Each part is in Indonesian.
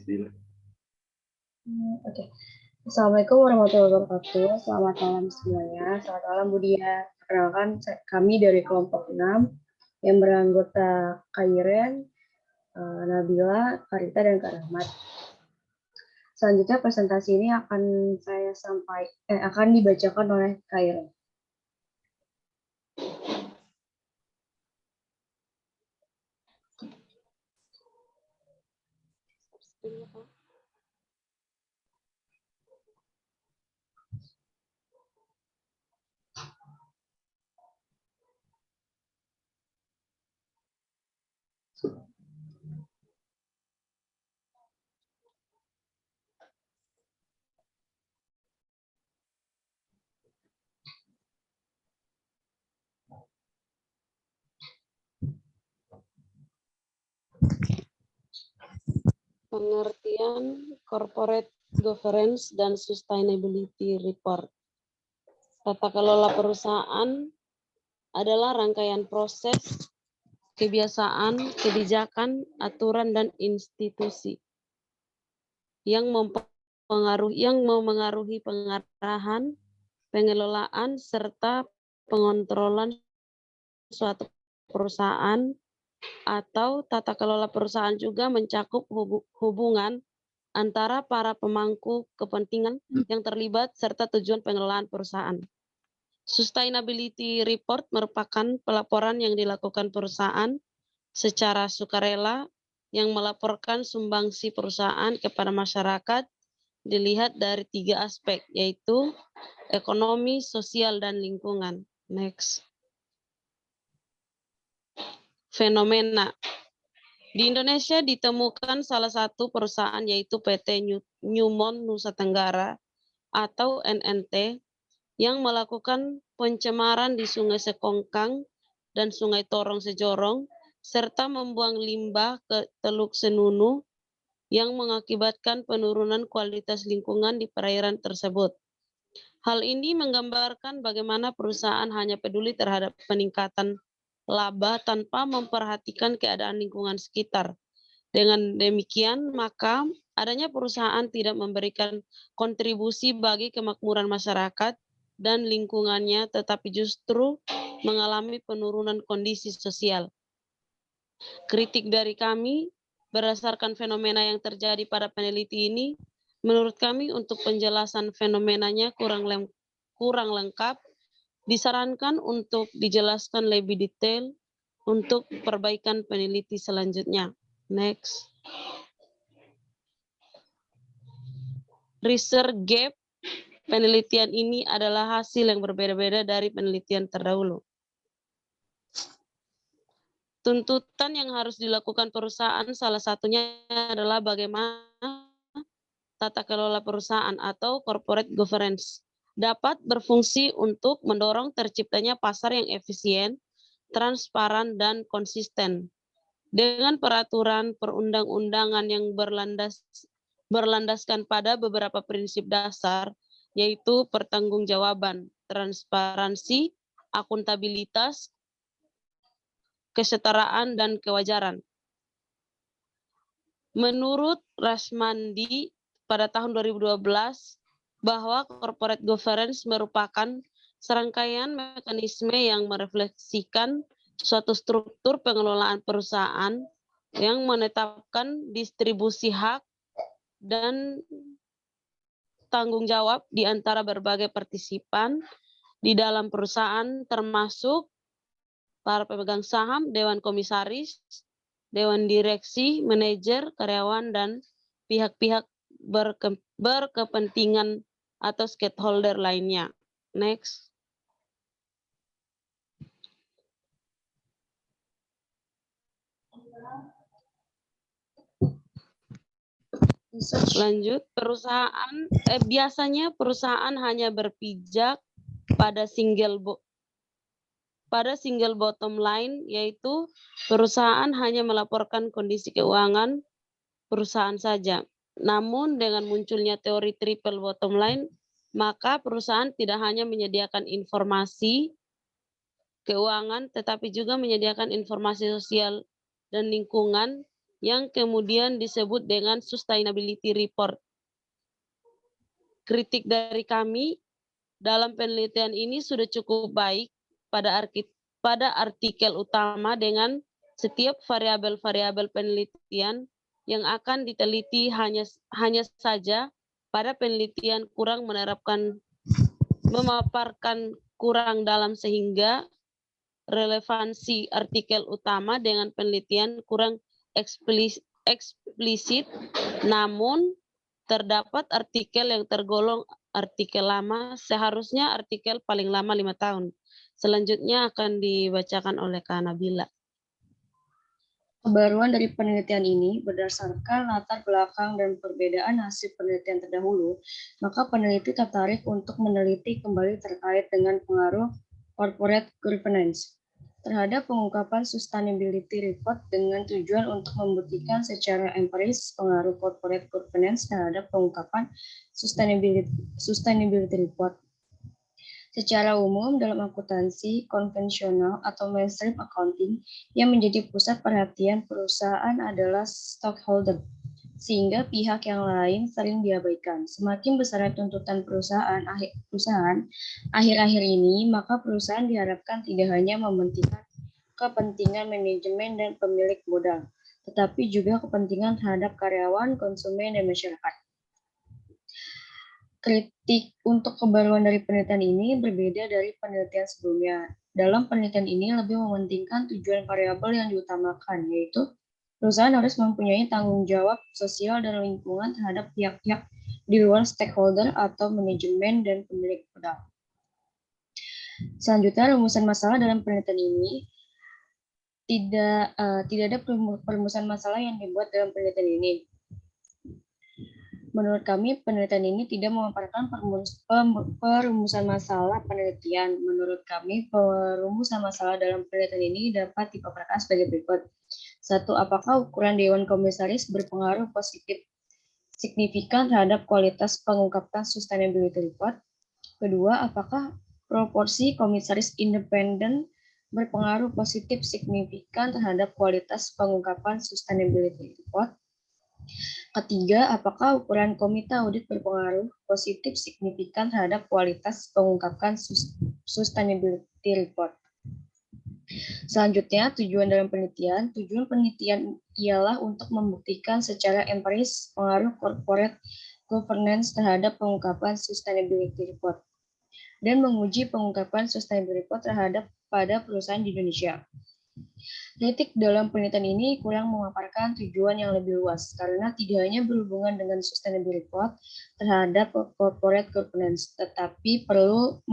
Bismillah. Oke. Assalamualaikum warahmatullahi wabarakatuh. Selamat malam semuanya. Selamat malam Budia. Perkenalkan kami dari kelompok 6 yang beranggota Kairen, Nabila, Karita, dan Kak Rahmat. Selanjutnya presentasi ini akan dibacakan oleh Kairen. Pengertian Corporate Governance dan Sustainability Report. Tata kelola perusahaan adalah rangkaian proses, kebiasaan, kebijakan, aturan, dan institusi yang memengaruhi pengarahan, pengelolaan, serta pengontrolan suatu perusahaan. Atau tata kelola perusahaan juga mencakup hubungan antara para pemangku kepentingan yang terlibat serta tujuan pengelolaan perusahaan. Sustainability Report merupakan pelaporan yang dilakukan perusahaan secara sukarela yang melaporkan sumbangsi perusahaan kepada masyarakat dilihat dari 3 aspek, yaitu ekonomi, sosial, dan lingkungan. Next. Fenomena. Di Indonesia ditemukan salah satu perusahaan yaitu PT Newmont Nusa Tenggara atau NNT yang melakukan pencemaran di Sungai Sekongkang dan Sungai Torong Sejorong serta membuang limbah ke Teluk Senunu yang mengakibatkan penurunan kualitas lingkungan di perairan tersebut. Hal ini menggambarkan bagaimana perusahaan hanya peduli terhadap peningkatan laba tanpa memperhatikan keadaan lingkungan sekitar. Dengan demikian, maka adanya perusahaan tidak memberikan kontribusi bagi kemakmuran masyarakat dan lingkungannya, tetapi justru mengalami penurunan kondisi sosial. Kritik dari kami, berdasarkan fenomena yang terjadi pada peneliti ini, menurut kami untuk penjelasan fenomenanya kurang lengkap, disarankan untuk dijelaskan lebih detail untuk perbaikan peneliti selanjutnya. Next. Research gap. Penelitian ini adalah hasil yang berbeda-beda dari penelitian terdahulu. Tuntutan yang harus dilakukan perusahaan salah satunya adalah bagaimana tata kelola perusahaan atau corporate governance dapat berfungsi untuk mendorong terciptanya pasar yang efisien, transparan, dan konsisten. Dengan peraturan perundang-undangan yang berlandaskan pada beberapa prinsip dasar, yaitu pertanggungjawaban, transparansi, akuntabilitas, kesetaraan, dan kewajaran. Menurut Rashmandi pada tahun 2012, bahwa corporate governance merupakan serangkaian mekanisme yang merefleksikan suatu struktur pengelolaan perusahaan yang menetapkan distribusi hak dan tanggung jawab di antara berbagai partisipan di dalam perusahaan, termasuk para pemegang saham, dewan komisaris, dewan direksi, manajer, karyawan, dan pihak-pihak berkepentingan atau stakeholder lainnya. Next. Lanjut, biasanya perusahaan hanya berpijak pada single bottom line, yaitu perusahaan hanya melaporkan kondisi keuangan perusahaan saja. Namun dengan munculnya teori triple bottom line, maka perusahaan tidak hanya menyediakan informasi keuangan, tetapi juga menyediakan informasi sosial dan lingkungan yang kemudian disebut dengan sustainability report. Kritik dari kami dalam penelitian ini sudah cukup baik pada artikel utama dengan setiap variabel-variabel penelitian yang akan diteliti hanya saja pada penelitian kurang memaparkan kurang dalam sehingga relevansi artikel utama dengan penelitian kurang eksplisit, namun terdapat artikel yang tergolong artikel lama, seharusnya artikel paling lama 5 tahun. Selanjutnya akan dibacakan oleh Kak Nabila. Kebaruan dari penelitian ini berdasarkan latar belakang dan perbedaan hasil penelitian terdahulu, maka peneliti tertarik untuk meneliti kembali terkait dengan pengaruh corporate governance terhadap pengungkapan sustainability report dengan tujuan untuk membuktikan secara empiris pengaruh corporate governance terhadap pengungkapan sustainability report. Secara umum, dalam akuntansi konvensional atau mainstream accounting, yang menjadi pusat perhatian perusahaan adalah stockholder, sehingga pihak yang lain sering diabaikan. Semakin besar tuntutan perusahaan akhir-akhir ini, maka perusahaan diharapkan tidak hanya mementingkan kepentingan manajemen dan pemilik modal, tetapi juga kepentingan terhadap karyawan, konsumen, dan masyarakat. Kritik untuk kebaruan dari penelitian ini berbeda dari penelitian sebelumnya. Dalam penelitian ini lebih mementingkan tujuan variabel yang diutamakan, yaitu perusahaan harus mempunyai tanggung jawab sosial dan lingkungan terhadap pihak-pihak di luar stakeholder atau manajemen dan pemilik modal. Selanjutnya, rumusan masalah dalam penelitian ini tidak ada perumusan masalah yang dibuat dalam penelitian ini. Menurut kami, penelitian ini tidak memaparkan perumusan masalah penelitian. Menurut kami, perumusan masalah dalam penelitian ini dapat dipaparkan sebagai berikut. 1. Apakah ukuran Dewan Komisaris berpengaruh positif signifikan terhadap kualitas pengungkapan sustainability report? Kedua, apakah proporsi komisaris independen berpengaruh positif signifikan terhadap kualitas pengungkapan sustainability report? Ketiga, apakah ukuran komite audit berpengaruh positif signifikan terhadap kualitas pengungkapan sustainability report? Selanjutnya, tujuan penelitian ialah untuk membuktikan secara empiris pengaruh corporate governance terhadap pengungkapan sustainability report dan menguji pengungkapan sustainability report terhadap pada perusahaan di Indonesia. Kritik dalam penelitian ini kurang memaparkan tujuan yang lebih luas karena tidak hanya berhubungan dengan sustainability report terhadap corporate governance, tetapi perlu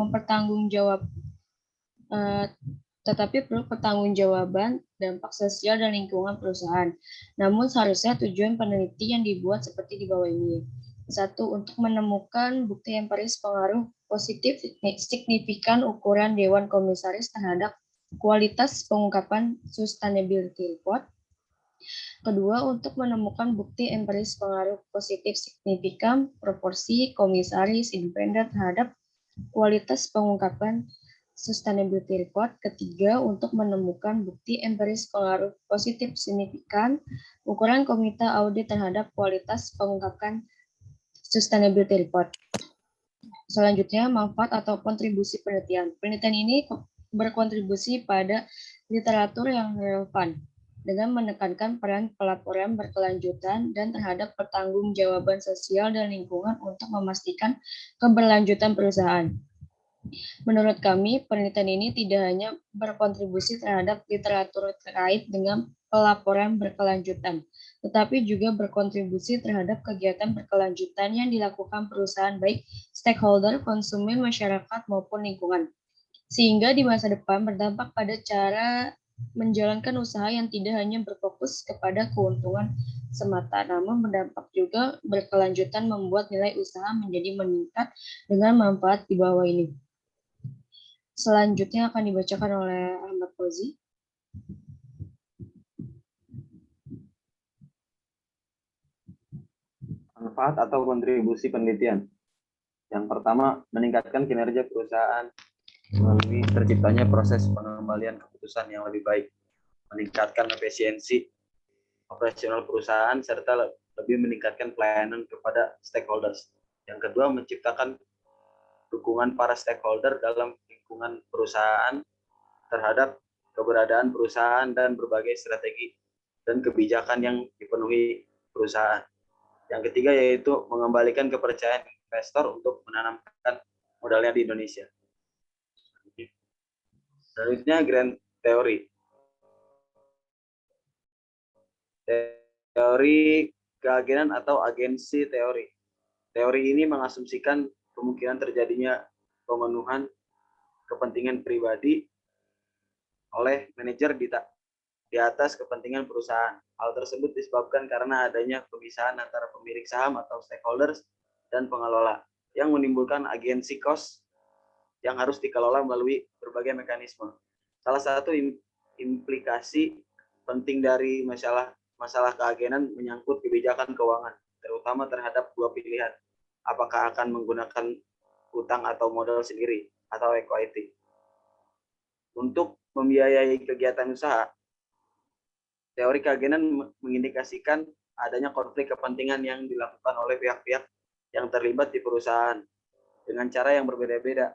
pertanggungjawaban dampak sosial dan lingkungan perusahaan. Namun seharusnya tujuan peneliti yang dibuat seperti di bawah ini. 1. Untuk menemukan bukti empiris pengaruh positif signifikan ukuran Dewan Komisaris terhadap kualitas pengungkapan sustainability report. Kedua, untuk menemukan bukti empiris pengaruh positif signifikan proporsi komisaris independen terhadap kualitas pengungkapan sustainability report. Ketiga, untuk menemukan bukti empiris pengaruh positif signifikan ukuran komite audit terhadap kualitas pengungkapan sustainability report. Selanjutnya, manfaat atau kontribusi penelitian. Penelitian ini berkontribusi pada literatur yang relevan dengan menekankan peran pelaporan berkelanjutan dan terhadap pertanggungjawaban sosial dan lingkungan untuk memastikan keberlanjutan perusahaan. Menurut kami, penelitian ini tidak hanya berkontribusi terhadap literatur terkait dengan pelaporan berkelanjutan, tetapi juga berkontribusi terhadap kegiatan berkelanjutan yang dilakukan perusahaan baik stakeholder, konsumen, masyarakat, maupun lingkungan. Sehingga di masa depan berdampak pada cara menjalankan usaha yang tidak hanya berfokus kepada keuntungan semata, namun berdampak juga berkelanjutan membuat nilai usaha menjadi meningkat dengan manfaat di bawah ini. Selanjutnya akan dibacakan oleh Ahmad Fauzi. Manfaat atau kontribusi penelitian. Yang pertama, meningkatkan kinerja perusahaan melalui terciptanya proses pengembalian keputusan yang lebih baik, meningkatkan efisiensi operasional perusahaan serta lebih meningkatkan pelayanan kepada stakeholders. Yang kedua, menciptakan dukungan para stakeholder dalam lingkungan perusahaan terhadap keberadaan perusahaan dan berbagai strategi dan kebijakan yang dipenuhi perusahaan. Yang ketiga yaitu mengembalikan kepercayaan investor untuk menanamkan modalnya di Indonesia. Selanjutnya Grand Theory. Teori keagenan atau agensi teori. Teori ini mengasumsikan kemungkinan terjadinya pemenuhan kepentingan pribadi oleh manajer di atas kepentingan perusahaan. Hal tersebut disebabkan karena adanya pemisahan antara pemilik saham atau stakeholders dan pengelola yang menimbulkan agensi cost yang harus dikelola melalui berbagai mekanisme. Salah satu implikasi penting dari masalah keagenan menyangkut kebijakan keuangan, terutama terhadap dua pilihan. Apakah akan menggunakan utang atau modal sendiri atau equity. Untuk membiayai kegiatan usaha, teori keagenan mengindikasikan adanya konflik kepentingan yang dilakukan oleh pihak-pihak yang terlibat di perusahaan dengan cara yang berbeda-beda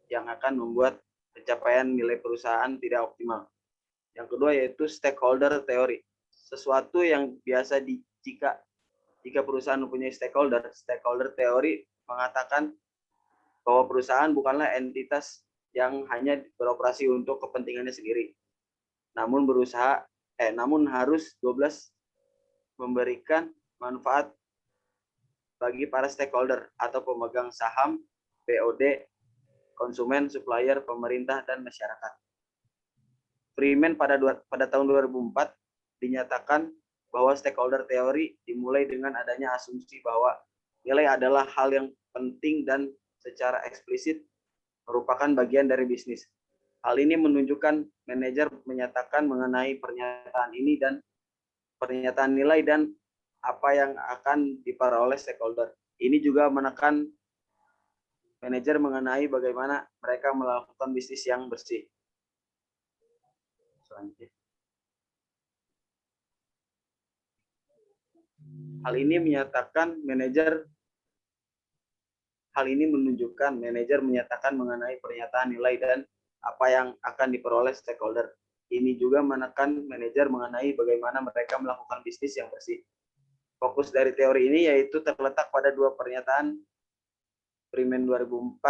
yang akan membuat pencapaian nilai perusahaan tidak optimal. Yang kedua yaitu stakeholder teori. Sesuatu yang biasa jika perusahaan mempunyai stakeholder teori mengatakan bahwa perusahaan bukanlah entitas yang hanya beroperasi untuk kepentingannya sendiri. Namun harus 12 memberikan manfaat bagi para stakeholder atau pemegang saham, BOD, konsumen, supplier, pemerintah, dan masyarakat. Freeman pada tahun 2004 dinyatakan bahwa stakeholder teori dimulai dengan adanya asumsi bahwa nilai adalah hal yang penting dan secara eksplisit merupakan bagian dari bisnis. Hal ini menunjukkan manajer menyatakan mengenai pernyataan ini dan pernyataan nilai dan apa yang akan diperoleh stakeholder. Ini juga menekan manajer mengenai bagaimana mereka melakukan bisnis yang bersih. Selanjutnya. Hal ini menunjukkan manajer menyatakan mengenai pernyataan nilai dan apa yang akan diperoleh stakeholder. Ini juga menekan manajer mengenai bagaimana mereka melakukan bisnis yang bersih. Fokus dari teori ini yaitu terletak pada dua pernyataan Freeman 2004,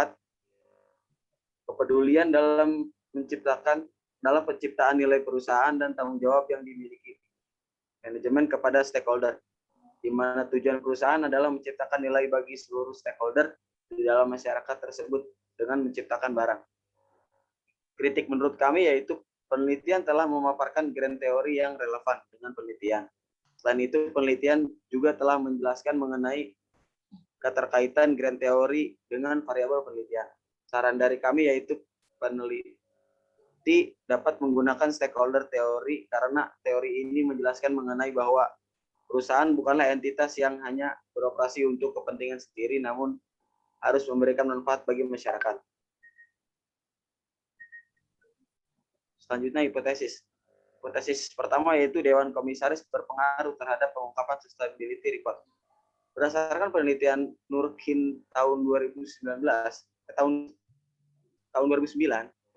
kepedulian dalam penciptaan nilai perusahaan dan tanggung jawab yang dimiliki manajemen kepada stakeholder, di mana tujuan perusahaan adalah menciptakan nilai bagi seluruh stakeholder di dalam masyarakat tersebut dengan menciptakan barang. Kritik menurut kami yaitu penelitian telah memaparkan grand teori yang relevan dengan penelitian. Selain itu, penelitian juga telah menjelaskan mengenai keterkaitan grand teori dengan variabel penelitian. Saran dari kami yaitu peneliti dapat menggunakan stakeholder teori karena teori ini menjelaskan mengenai bahwa perusahaan bukanlah entitas yang hanya beroperasi untuk kepentingan sendiri, namun harus memberikan manfaat bagi masyarakat. Selanjutnya hipotesis. Hipotesis pertama yaitu Dewan Komisaris berpengaruh terhadap pengungkapan sustainability report. Berdasarkan penelitian Nurkin tahun 2009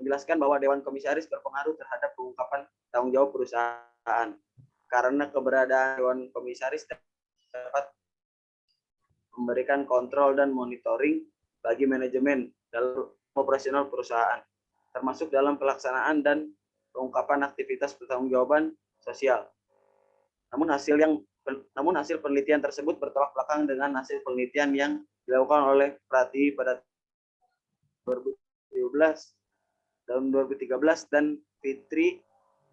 menjelaskan bahwa Dewan Komisaris berpengaruh terhadap pengungkapan tanggung jawab perusahaan karena keberadaan Dewan Komisaris dapat memberikan kontrol dan monitoring bagi manajemen dalam operasional perusahaan, termasuk dalam pelaksanaan dan pengungkapan aktivitas pertanggungjawaban sosial. Namun hasil penelitian tersebut bertolak belakang dengan hasil penelitian yang dilakukan oleh Pratiwi pada 2013 dan Fitri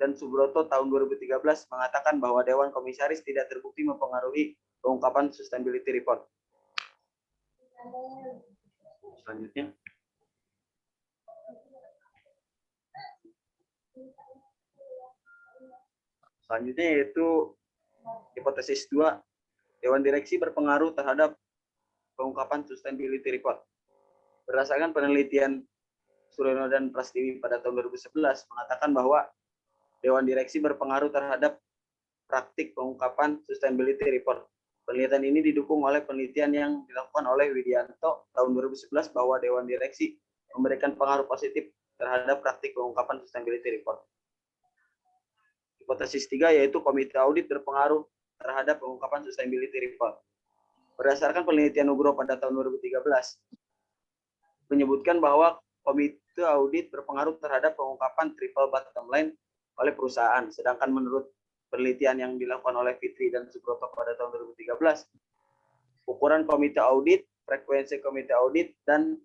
dan Subroto tahun 2013 mengatakan bahwa Dewan Komisaris tidak terbukti mempengaruhi pengungkapan sustainability report. Selanjutnya. Selanjutnya yaitu hipotesis 2, Dewan Direksi berpengaruh terhadap pengungkapan sustainability report. Berdasarkan penelitian Suryono dan Prastiwi pada tahun 2011 mengatakan bahwa Dewan Direksi berpengaruh terhadap praktik pengungkapan sustainability report. Penelitian ini didukung oleh penelitian yang dilakukan oleh Widianto tahun 2011 bahwa Dewan Direksi memberikan pengaruh positif terhadap praktik pengungkapan sustainability report. Hipotesis 3 yaitu komite audit berpengaruh terhadap pengungkapan sustainability report. Berdasarkan penelitian Nugroho pada tahun 2013, menyebutkan bahwa komite audit berpengaruh terhadap pengungkapan triple bottom line oleh perusahaan. Sedangkan menurut penelitian yang dilakukan oleh Fitri dan Subroto pada tahun 2013, ukuran komite audit, frekuensi komite audit, dan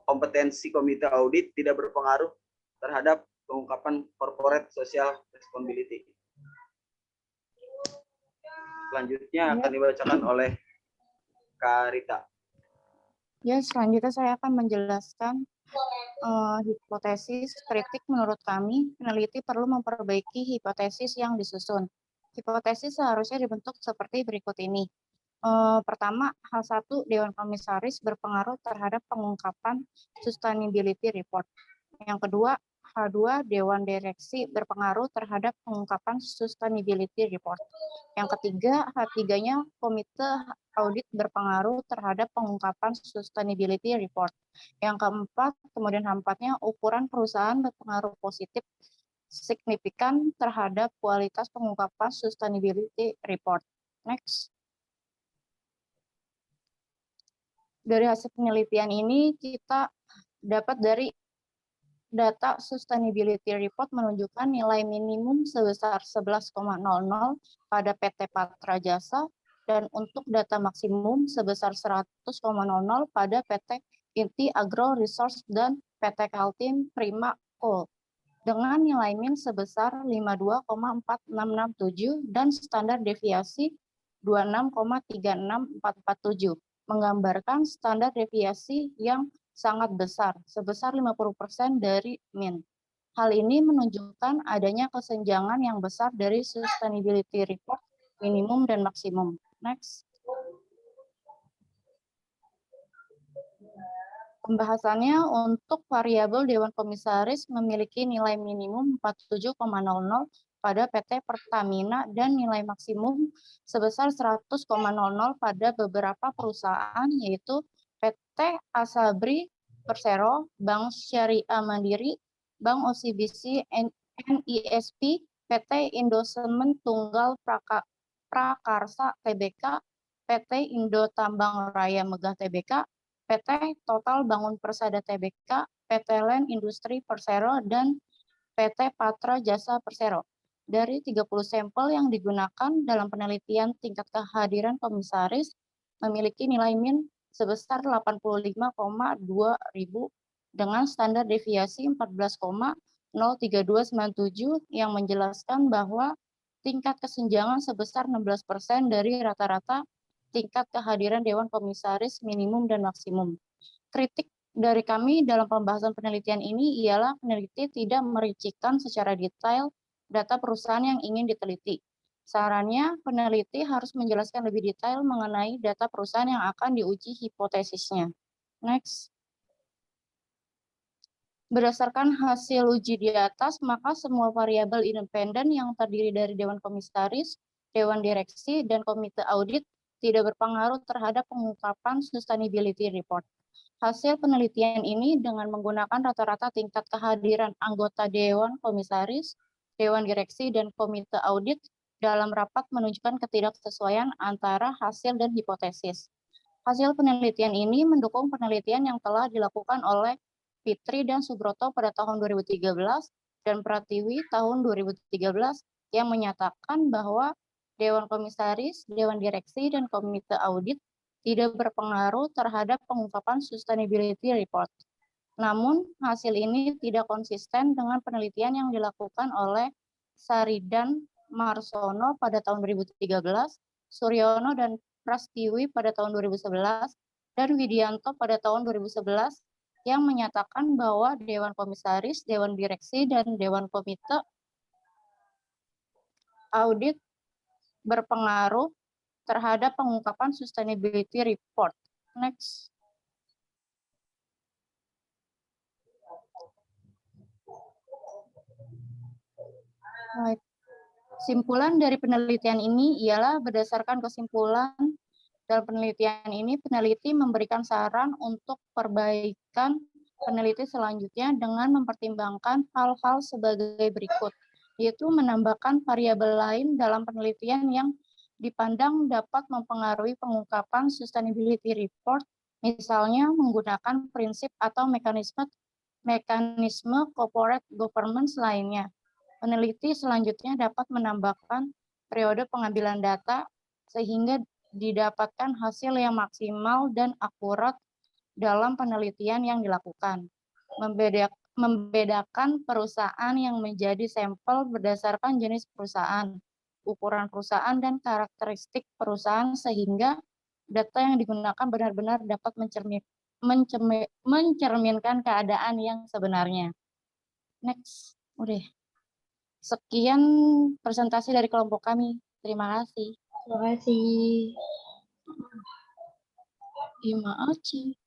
kompetensi komite audit tidak berpengaruh terhadap pengungkapan corporate social responsibility. Selanjutnya akan dibacakan oleh Kak Rita. Ya, selanjutnya saya akan menjelaskan hipotesis kritik. Menurut kami, peneliti perlu memperbaiki hipotesis yang disusun. Hipotesis seharusnya dibentuk seperti berikut ini. Pertama, hal 1, Dewan Komisaris berpengaruh terhadap pengungkapan sustainability report. Yang kedua, hal 2, Dewan Direksi berpengaruh terhadap pengungkapan sustainability report. Yang ketiga, hal 3-nya, Komite Audit berpengaruh terhadap pengungkapan sustainability report. Yang keempat, kemudian hal 4-nya, ukuran perusahaan berpengaruh positif signifikan terhadap kualitas pengungkapan sustainability report. Next. Dari hasil penelitian ini kita dapat dari data sustainability report menunjukkan nilai minimum sebesar 11,00 pada PT Patra Jasa dan untuk data maksimum sebesar 100,00 pada PT Inti Agro Resource dan PT Kaltim Prima Coal dengan nilai min sebesar 52,4667 dan standar deviasi 26,36447. Menggambarkan standar deviasi yang sangat besar, sebesar 50% dari min. Hal ini menunjukkan adanya kesenjangan yang besar dari sustainability report minimum dan maksimum. Next. Pembahasannya untuk variabel Dewan Komisaris memiliki nilai minimum 47,00 pada PT Pertamina dan nilai maksimum sebesar 100,00 pada beberapa perusahaan yaitu PT Asabri Persero, Bank Syariah Mandiri, Bank OCBC NISP, PT Indosemen Tunggal Prakarsa Tbk, PT Indo Tambang Raya Megah Tbk, PT Total Bangun Persada Tbk, PT Land Industri Persero, dan PT Patra Jasa Persero. Dari 30 sampel yang digunakan dalam penelitian, tingkat kehadiran komisaris memiliki nilai min sebesar 85,2 ribu dengan standar deviasi 14,03297 yang menjelaskan bahwa tingkat kesenjangan sebesar 16% dari rata-rata tingkat kehadiran Dewan Komisaris minimum dan maksimum. Kritik dari kami dalam pembahasan penelitian ini ialah peneliti tidak merincikan secara detail data perusahaan yang ingin diteliti. Sarannya, peneliti harus menjelaskan lebih detail mengenai data perusahaan yang akan diuji hipotesisnya. Next. Berdasarkan hasil uji di atas, maka semua variabel independen yang terdiri dari Dewan Komisaris, Dewan Direksi, dan Komite Audit tidak berpengaruh terhadap pengungkapan sustainability report. Hasil penelitian ini dengan menggunakan rata-rata tingkat kehadiran anggota Dewan Komisaris, Dewan Direksi, dan Komite Audit dalam rapat menunjukkan ketidaksesuaian antara hasil dan hipotesis. Hasil penelitian ini mendukung penelitian yang telah dilakukan oleh Fitri dan Subroto pada tahun 2013 dan Pratiwi tahun 2013 yang menyatakan bahwa Dewan Komisaris, Dewan Direksi, dan Komite Audit tidak berpengaruh terhadap pengungkapan sustainability report. Namun, hasil ini tidak konsisten dengan penelitian yang dilakukan oleh Saridan Marsono pada tahun 2013, Suryono dan Prastiwi pada tahun 2011, dan Widianto pada tahun 2011 yang menyatakan bahwa Dewan Komisaris, Dewan Direksi, dan Dewan Komite Audit berpengaruh terhadap pengungkapan sustainability report. Next. Baik. Kesimpulan dari penelitian ini ialah berdasarkan kesimpulan dalam penelitian ini, peneliti memberikan saran untuk perbaikan peneliti selanjutnya dengan mempertimbangkan hal-hal sebagai berikut, yaitu menambahkan variabel lain dalam penelitian yang dipandang dapat mempengaruhi pengungkapan sustainability report, misalnya menggunakan prinsip atau mekanisme corporate governance lainnya. Peneliti selanjutnya dapat menambahkan periode pengambilan data sehingga didapatkan hasil yang maksimal dan akurat dalam penelitian yang dilakukan. Membedakan perusahaan yang menjadi sampel berdasarkan jenis perusahaan, ukuran perusahaan, dan karakteristik perusahaan sehingga data yang digunakan benar-benar dapat mencerminkan keadaan yang sebenarnya. Next, udah. Sekian presentasi dari kelompok kami. Terima kasih. Terima kasih. Terima kasih.